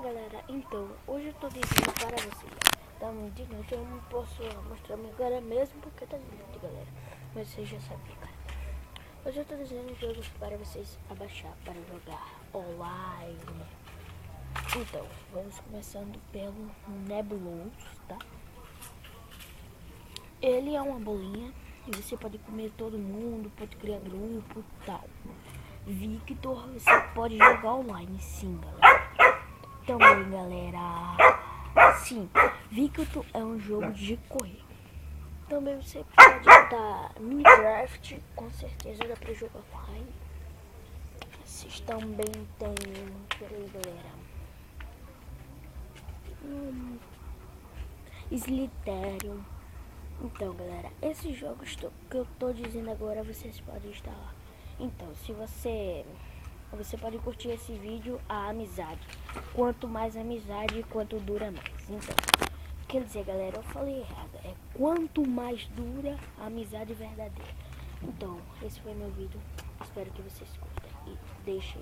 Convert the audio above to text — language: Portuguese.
galera, então, hoje eu tô dizendo para vocês. Tá muito de noite, eu não posso mostrar minha cara mesmo porque tá de noite, galera. Mas vocês já sabem, cara. Hoje eu tô dizendo jogos para vocês abaixar, para jogar online. Então, vamos começando pelo Nebulos, tá? Ele é uma bolinha e você pode comer todo mundo, pode criar grupo e tal. Victor, você pode jogar online, sim, galera. Também, galera, sim, Victor é um jogo de correr. Também você pode estar Minecraft, com certeza dá pra jogar online. Vocês também tem, peraí, galera, Sliterium. Então, galera, esses jogos que eu tô dizendo agora, vocês podem instalar. Então, se você pode curtir esse vídeo, a amizade. Quanto mais amizade, quanto dura mais. Então, quer dizer, galera, eu falei errado. É quanto mais dura a amizade verdadeira. Então, esse foi meu vídeo. Espero que vocês curtam e deixem